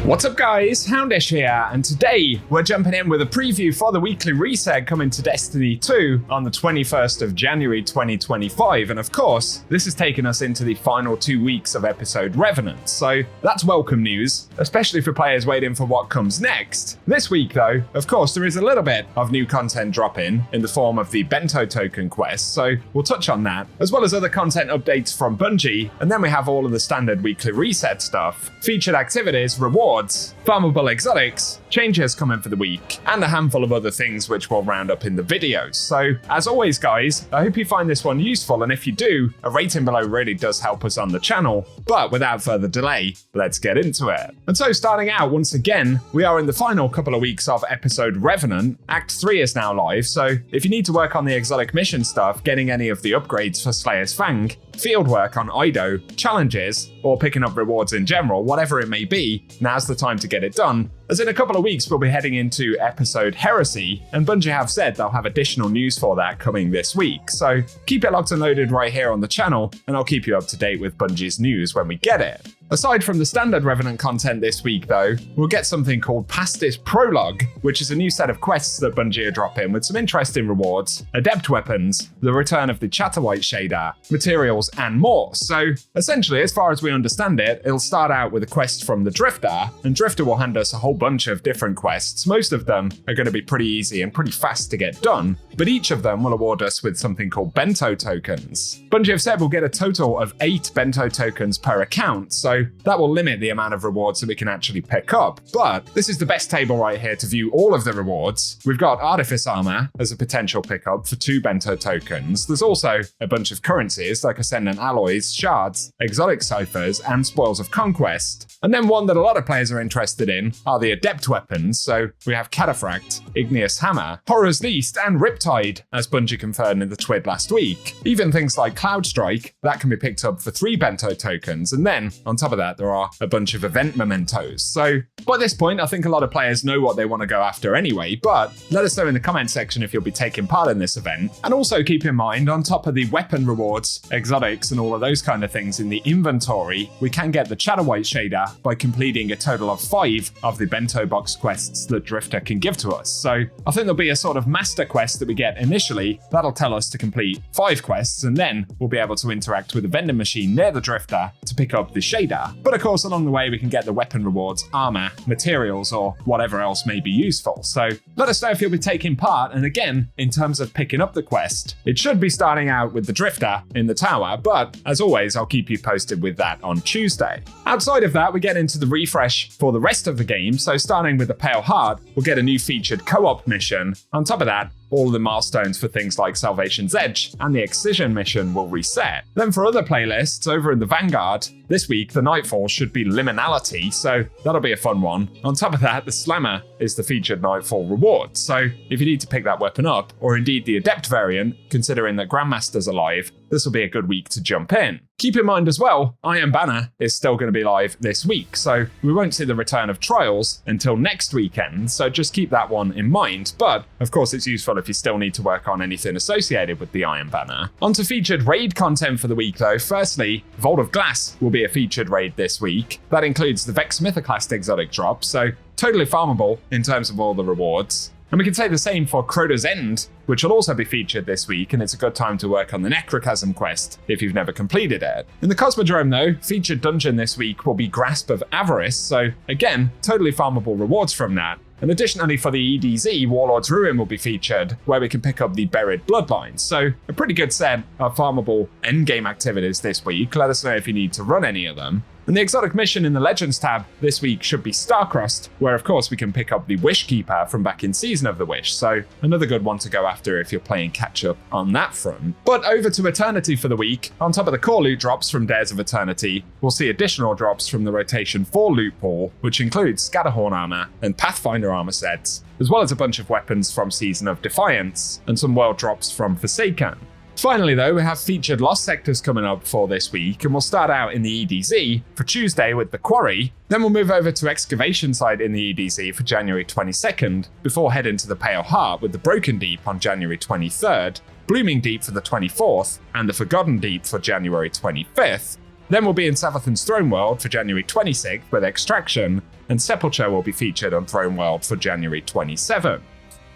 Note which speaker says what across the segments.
Speaker 1: What's up guys, Houndish here, and today we're jumping in with a preview for the weekly reset coming to Destiny 2 on the 21st of January 2025, and of course, this has taken us into the final 2 weeks of episode Revenant, so that's welcome news, especially for players waiting for what comes next. This week though, of course, there is a little bit of new content dropping in the form of the Bento token quest, so we'll touch on that, as well as other content updates from Bungie, and then we have all of the standard weekly reset stuff, featured activities, rewards, farmable exotics, changes coming for the week, and a handful of other things which we'll round up in the videos. So, as always guys, I hope you find this one useful, and if you do, a rating below really does help us on the channel. But without further delay, let's get into it. And so starting out, once again, we are in the final couple of weeks of episode Revenant. Act 3 is now live, so if you need to work on the exotic mission stuff, getting any of the upgrades for Slayer's Fang, fieldwork on Ido, challenges, or picking up rewards in general, whatever it may be, now's the time to get it done, as in a couple of weeks we'll be heading into episode Heresy, and Bungie have said they'll have additional news for that coming this week, so keep it locked and loaded right here on the channel, and I'll keep you up to date with Bungie's news when we get it. Aside from the standard Revenant content this week though, we'll get something called Pastis Prologue, which is a new set of quests that Bungie are dropping with some interesting rewards, adept weapons, the return of the Chatterwhite shader, materials, and more. So essentially, as far as we understand it, it'll start out with a quest from the Drifter, and Drifter will hand us a whole bunch of different quests. Most of them are going to be pretty easy and pretty fast to get done, but each of them will award us with something called Bento tokens. Bungie have said we'll get a total of 8 Bento tokens per account, so that will limit the amount of rewards that we can actually pick up. But this is the best table right here to view all of the rewards. We've got Artifice Armor as a potential pickup for 2 Bento tokens. There's also a bunch of currencies like Ascendant Alloys, Shards, Exotic Ciphers, and Spoils of Conquest. And then one that a lot of players are interested in are the Adept weapons. So we have Cataphract, Igneous Hammer, Horror's Least, and Riptide, as Bungie confirmed in the TWID last week. Even things like Cloud Strike, that can be picked up for 3 Bento tokens, and then on top of that, there are a bunch of event mementos. So by this point, I think a lot of players know what they want to go after anyway, but let us know in the comment section if you'll be taking part in this event. And also keep in mind, on top of the weapon rewards, exotics, and all of those kind of things in the inventory, we can get the Chatterwhite shader by completing a total of 5 of the Bento box quests that Drifter can give to us. So I think there'll be a sort of master quest that we get initially that'll tell us to complete 5 quests, and then we'll be able to interact with the vending machine near the Drifter to pick up the shader. But of course, along the way, we can get the weapon rewards, armor, materials, or whatever else may be useful. So let us know if you'll be taking part. And again, in terms of picking up the quest, it should be starting out with the Drifter in the tower, but as always, I'll keep you posted with that on Tuesday. Outside of that, we get into the refresh for the rest of the game. So starting with the Pale Heart, we'll get a new featured co-op mission. On top of that, all of the milestones for things like Salvation's Edge and the Excision mission will reset. Then for other playlists, over in the Vanguard, this week the Nightfall should be Liminality, so that'll be a fun one. On top of that, the Slammer is the featured Nightfall reward, so if you need to pick that weapon up, or indeed the Adept variant, considering that Grandmaster's alive, this will be a good week to jump in. Keep in mind as well, Iron Banner is still going to be live this week, so we won't see the return of Trials until next weekend, so just keep that one in mind. But of course it's useful if you still need to work on anything associated with the Iron Banner. On to featured raid content for the week though. Firstly, Vault of Glass will be a featured raid this week. That includes the Vex Mythoclast exotic drop, so totally farmable in terms of all the rewards. And we can say the same for Crota's End, which will also be featured this week, and it's a good time to work on the Necrochasm quest if you've never completed it. In the Cosmodrome though, featured dungeon this week will be Grasp of Avarice, so again, totally farmable rewards from that. And additionally for the EDZ, Warlord's Ruin will be featured, where we can pick up the Buried Bloodlines. So a pretty good set of farmable endgame activities this week. Let us know if you need to run any of them. And the exotic mission in the Legends tab this week should be Starcrossed, where of course we can pick up the Wish Keeper from back in Season of the Wish, so another good one to go after if you're playing catch up on that front. But over to Eternity for the week. On top of the core loot drops from Dares of Eternity, we'll see additional drops from the Rotation 4 loot pool, which includes Scatterhorn armor and Pathfinder armor sets, as well as a bunch of weapons from Season of Defiance, and some world drops from Forsaken. Finally though, we have featured Lost Sectors coming up for this week, and we'll start out in the EDZ for Tuesday with the Quarry, then we'll move over to Excavation Site in the EDZ for January 22nd, before heading to the Pale Heart with the Broken Deep on January 23rd, Blooming Deep for the 24th, and the Forgotten Deep for January 25th. Then we'll be in Savathun's Throne World for January 26th with Extraction, and Sepulture will be featured on Throne World for January 27.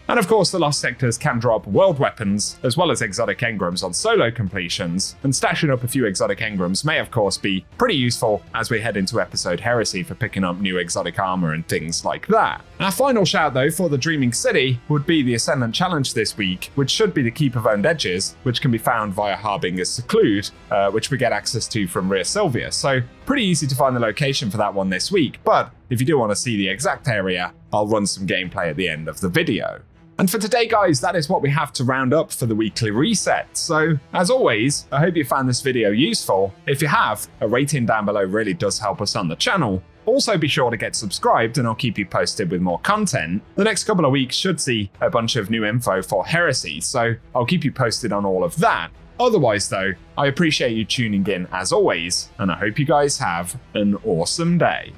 Speaker 1: And of course, the Lost Sectors can drop world weapons, as well as exotic engrams on solo completions, and stashing up a few exotic engrams may of course be pretty useful as we head into episode Heresy for picking up new exotic armor and things like that. Our final shout though for the Dreaming City would be the Ascendant Challenge this week, which should be the Keep-of-Owned Edges, which can be found via Harbinger's Seclude, which we get access to from Rear Sylvia, so pretty easy to find the location for that one this week, but if you do want to see the exact area, I'll run some gameplay at the end of the video. And for today, guys, that is what we have to round up for the weekly reset. So, as always, I hope you found this video useful. If you have, a rating down below really does help us on the channel. Also, be sure to get subscribed and I'll keep you posted with more content. The next couple of weeks should see a bunch of new info for Heresy, so I'll keep you posted on all of that. Otherwise, though, I appreciate you tuning in as always, and I hope you guys have an awesome day.